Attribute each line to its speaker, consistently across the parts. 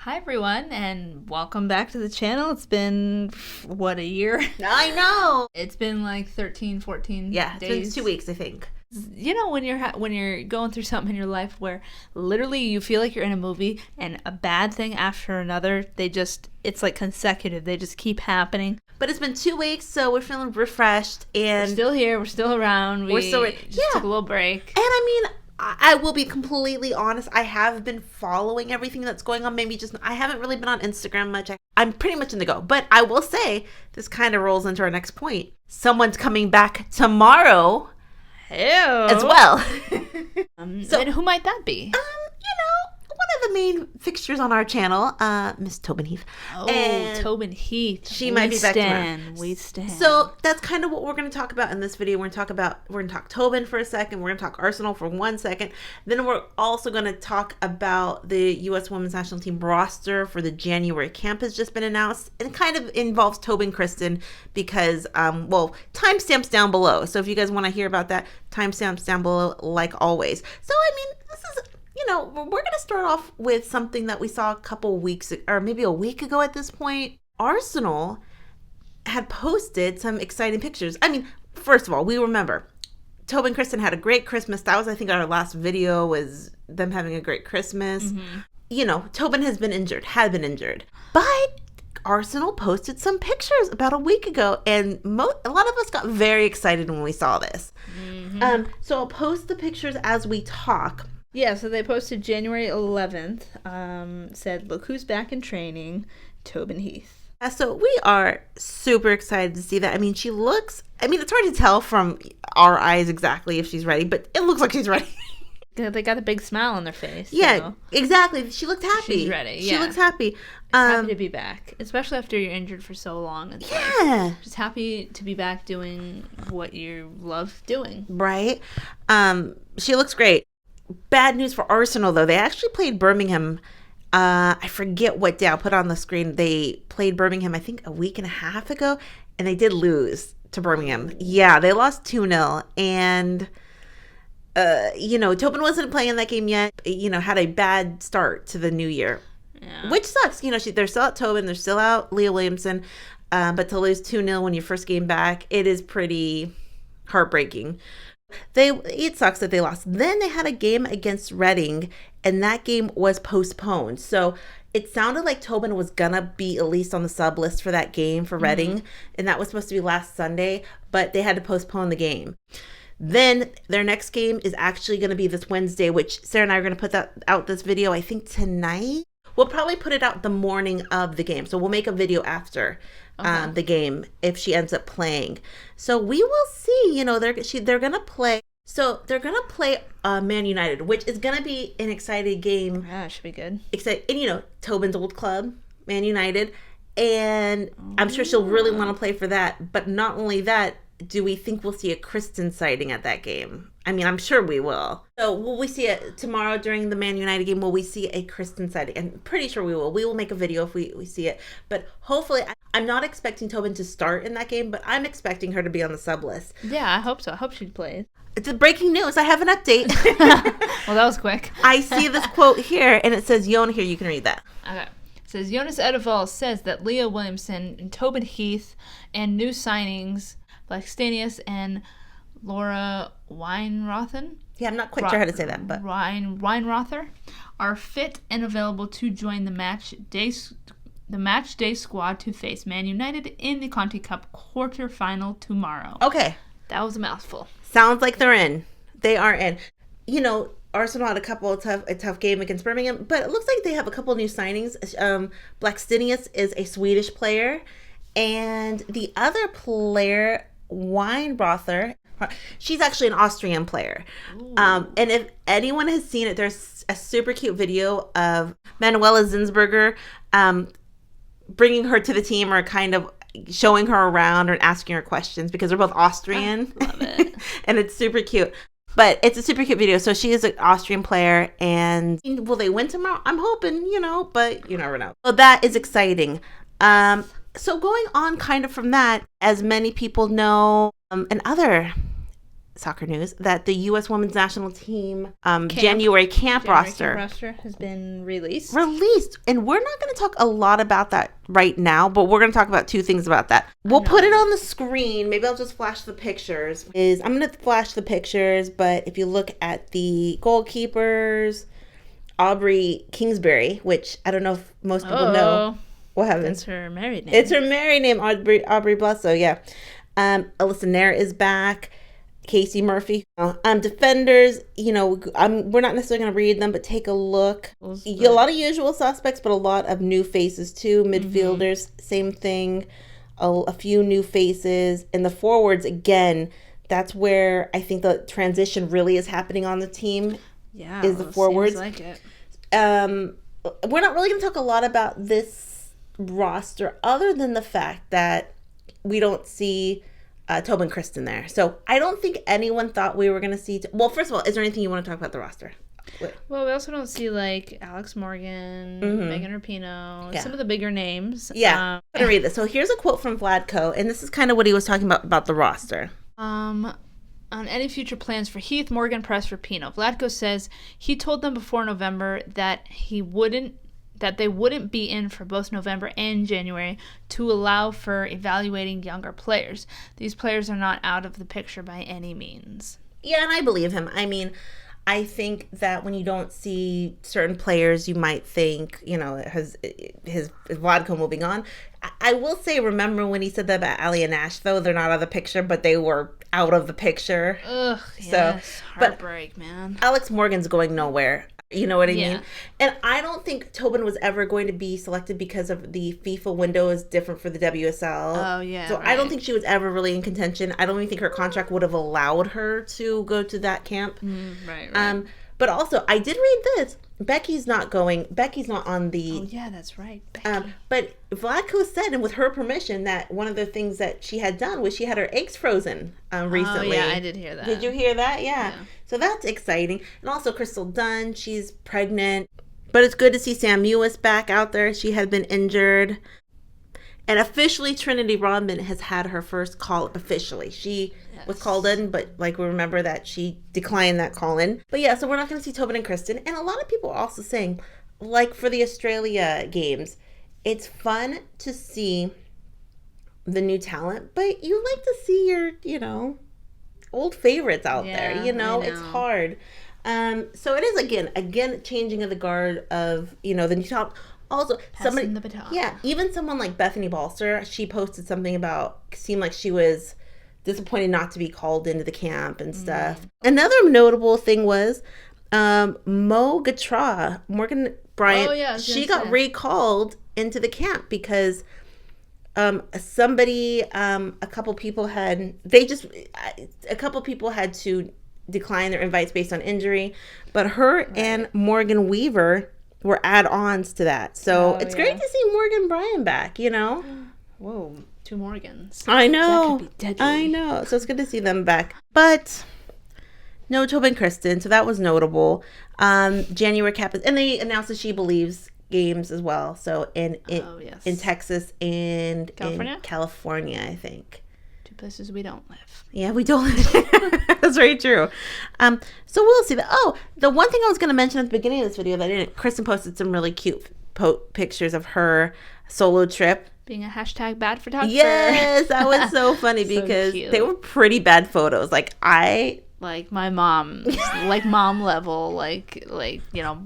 Speaker 1: Hi everyone, and welcome back to the channel. It's been, what, a year?
Speaker 2: I know.
Speaker 1: It's been like 13, 14
Speaker 2: Yeah,
Speaker 1: days.
Speaker 2: it's been 2 weeks, I think.
Speaker 1: You know, when you're going through something in your life where literally you feel like you're in a movie and a bad thing after another, it's like consecutive. They just keep happening.
Speaker 2: But it's been 2 weeks, so we're feeling refreshed. And
Speaker 1: We're still here. We're still around.
Speaker 2: We're still
Speaker 1: just took a little break.
Speaker 2: And I mean, I will be completely honest. I have been following everything that's going on. I haven't really been on Instagram much. I'm pretty much in the go. But I will say, this kind of rolls into our next point. Someone's coming back tomorrow as well.
Speaker 1: And who might that be?
Speaker 2: One of the main fixtures on our channel, Miss Tobin Heath.
Speaker 1: And Tobin Heath.
Speaker 2: She might be back tomorrow.
Speaker 1: We stand.
Speaker 2: So that's kind of what we're going to talk about in this video. We're going to talk Tobin for a second. We're going to talk Arsenal for 1 second. Then we're also going to talk about the U.S. Women's National Team roster for the January camp has just been announced. And it kind of involves Tobin and Christen because, timestamps down below. So if you guys want to hear about that, timestamps down below like always. So, I mean, this is... we're going to start off with something that we saw a couple weeks, or maybe a week ago at this point. Arsenal had posted some exciting pictures. I mean, first of all, we remember Tobin and Christen had a great Christmas. That was, I think, our last video was them having a great Christmas. Mm-hmm. Tobin had been injured. But Arsenal posted some pictures about a week ago, and a lot of us got very excited when we saw this. Mm-hmm. So I'll post the pictures as we talk.
Speaker 1: Yeah, so they posted January 11th, said, look who's back in training, Tobin Heath.
Speaker 2: So we are super excited to see that. I mean, it's hard to tell from our eyes exactly if she's ready, but it looks like she's ready.
Speaker 1: They got a big smile on their face.
Speaker 2: Yeah, exactly. She looked happy.
Speaker 1: She's ready, yeah.
Speaker 2: She looks happy.
Speaker 1: Happy to be back, especially after you're injured for so long. It's just happy to be back doing what you love doing.
Speaker 2: Right. She looks great. Bad news for Arsenal, though. They actually played Birmingham. I forget what day. I'll put on the screen. They played Birmingham, I think, a week and a half ago, and they did lose to Birmingham. Yeah, they lost 2-0. And, Tobin wasn't playing that game yet. Had a bad start to the new year, which sucks. They're still out Tobin. They're still out Leah Williamson. But to lose 2-0 when your first game back, it is pretty heartbreaking. It sucks that they lost. Then they had a game against Reading, and that game was postponed. So it sounded like Tobin was gonna be at least on the sub list for that game for Reading, and that was supposed to be last Sunday, but they had to postpone the game. Then their next game is actually going to be this Wednesday, which Sarah and I are going to put out this video, I think, tonight. We'll probably put it out the morning of the game, so we'll make a video after the game if she ends up playing. So we will see. They're gonna play. So they're gonna play Man United, which is gonna be an exciting game.
Speaker 1: Yeah, it should be good.
Speaker 2: And Tobin's old club, Man United, and I'm sure she'll really want to play for that. But not only that, do we think we'll see a Christen sighting at that game? I mean, I'm sure we will. So will we see it tomorrow during the Man United game? Will we see a Christen sighting? I'm pretty sure we will. We will make a video if we see it. But hopefully, I'm not expecting Tobin to start in that game, but I'm expecting her to be on the sub list.
Speaker 1: Yeah, I hope so. I hope she plays.
Speaker 2: It's breaking news. I have an update.
Speaker 1: Well, that was quick.
Speaker 2: I see this quote here, and it says, Jona here. You can read that.
Speaker 1: Okay. It says, Jonas says that Leah Williamson and Tobin Heath and new signings, Blackstenius and Laura Wienroither.
Speaker 2: Yeah, I'm not quite sure how to say that, but
Speaker 1: Wienroither are fit and available to join the match day squad to face Man United in the Conti Cup quarterfinal tomorrow.
Speaker 2: Okay.
Speaker 1: That was a mouthful.
Speaker 2: Sounds like they're in. They are in. Arsenal had a tough game against Birmingham, but it looks like they have a couple new signings. Blackstenius is a Swedish player, and the other player, Wienroither, she's actually an Austrian player. And if anyone has seen it, there's a super cute video of Manuela Zinsberger bringing her to the team, or kind of showing her around or asking her questions, because they're both Austrian.
Speaker 1: I love it.
Speaker 2: And it's super cute. But it's a super cute video. So she is an Austrian player, and will they win tomorrow? I'm hoping, but you never know. So that is exciting. So going on kind of from that, as many people know, and other soccer news that the U.S. Women's National Team January camp roster
Speaker 1: has been released.
Speaker 2: And we're not going to talk a lot about that right now, but we're going to talk about two things about that. We'll put it on the screen. Maybe I'll just flash the pictures. I'm going to flash the pictures, but if you look at the goalkeepers, Aubrey Kingsbury, which I don't know if most people know. What happened?
Speaker 1: That's her married name.
Speaker 2: It's her married name, Aubrey Bledsoe, yeah. Alyssa Nair is back. Casey Murphy. Defenders, we're not necessarily going to read them, but take a look. A lot of usual suspects, but a lot of new faces too. Midfielders, same thing. A few new faces. And the forwards, again, that's where I think the transition really is happening on the team.
Speaker 1: Yeah,
Speaker 2: is the forwards.
Speaker 1: Seems like it.
Speaker 2: We're not really going to talk a lot about this roster other than the fact that we don't see Tobin and Christen there. So I don't think anyone thought we were going to see... Well, first of all, is there anything you want to talk about the roster?
Speaker 1: Well, we also don't see, Alex Morgan, Megan Rapinoe, some of the bigger names.
Speaker 2: Yeah. I'm going to read this. So here's a quote from Vlatko, and this is kind of what he was talking about the roster.
Speaker 1: On any future plans for Heath, Morgan, pressed for Pinoe. Vlatko says he told them before November that they wouldn't be in for both November and January to allow for evaluating younger players. These players are not out of the picture by any means.
Speaker 2: Yeah, and I believe him. I mean, I think that when you don't see certain players, you might think, his Vlatko moving on. I will say, remember when he said that about Ali and Ash, though? They're not out of the picture, but they were out of the picture.
Speaker 1: Ugh, yes. Heartbreak, man.
Speaker 2: Alex Morgan's going nowhere. You know what I mean? And I don't think Tobin was ever going to be selected because of the FIFA window is different for the WSL.
Speaker 1: Oh, yeah.
Speaker 2: So right. I don't think she was ever really in contention. I don't even think her contract would have allowed her to go to that camp.
Speaker 1: Right.
Speaker 2: But also, I did read this. Becky's not on the...
Speaker 1: Oh, yeah, that's right. Becky.
Speaker 2: But Vlatko said, and with her permission, that one of the things that she had done was she had her eggs frozen recently.
Speaker 1: Oh, yeah, I did hear that.
Speaker 2: Did you hear that? Yeah. So that's exciting. And also Crystal Dunn, she's pregnant. But it's good to see Sam Mewis back out there. She had been injured. And officially, Trinity Rodman has had her first call officially. She was called in, but we remember that she declined that call in. But yeah, so we're not going to see Tobin and Christen. And a lot of people are also saying, for the Australia games, it's fun to see the new talent, but you like to see your, old favorites out there. It's hard. So it is, again, changing of the guard of, the new talent. Also,
Speaker 1: passing the baton.
Speaker 2: Yeah, even someone like Bethany Balcer, she posted something seemed like she was disappointed not to be called into the camp and stuff. Another notable thing was Gautrat, Morgan Bryant, she got recalled into the camp because somebody, a couple people had to decline their invites based on injury, but her and Morgan Weaver were add-ons to that. So it's great to see Morgan Bryan back,
Speaker 1: Whoa, 2 Morgans.
Speaker 2: I know.
Speaker 1: That could be deadly.
Speaker 2: I know. So it's good to see them back. But no Tobin and Christen, so that was notable. January cap is, and they announced that she believes games as well. So in Texas and in California, I think.
Speaker 1: 2 places we don't live.
Speaker 2: Yeah, we don't live. That's very true. So we'll see that. Oh, the one thing I was going to mention at the beginning of this video that I didn't, Kristen posted some really cute pictures of her solo trip.
Speaker 1: Being a hashtag bad photographer.
Speaker 2: Yes, that was so funny because they were pretty bad photos. Like
Speaker 1: my mom, mom level,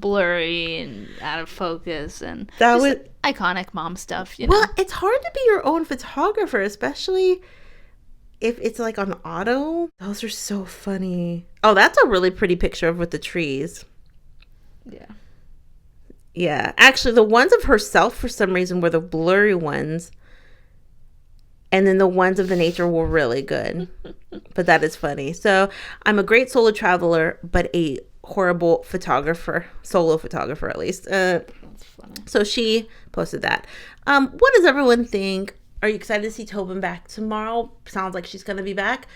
Speaker 1: blurry and out of focus, and that was iconic mom stuff.
Speaker 2: Well, it's hard to be your own photographer, especially if it's on auto. Those are so funny. Oh, that's a really pretty picture with the trees.
Speaker 1: Yeah.
Speaker 2: Yeah. Actually, the ones of herself for some reason were the blurry ones. And then the ones of the nature were really good. But that is funny. So I'm a great solo traveler, but a horrible photographer. Solo photographer, at least.
Speaker 1: That's funny.
Speaker 2: So she posted that. What does everyone think? Are you excited to see Tobin back tomorrow? Sounds like she's going to be back.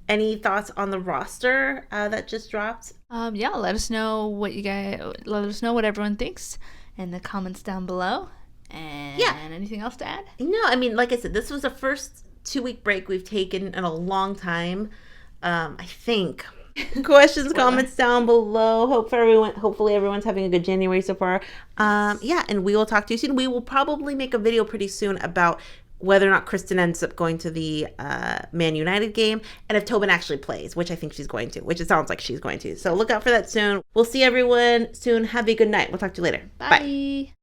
Speaker 2: Any thoughts on the roster that just dropped?
Speaker 1: Let us know what everyone thinks in the comments down below. And anything else to add?
Speaker 2: No, I mean, like I said, this was the first 2-week break we've taken in a long time. I think. Questions, comments down below. Hopefully everyone's having a good January so far. Yeah, and we will talk to you soon. We will probably make a video pretty soon about whether or not Christen ends up going to the Man United game, and if Tobin actually plays, which I think she's going to, which it sounds like she's going to. So look out for that soon. We'll see everyone soon. Have a good night. We'll talk to you later.
Speaker 1: Bye.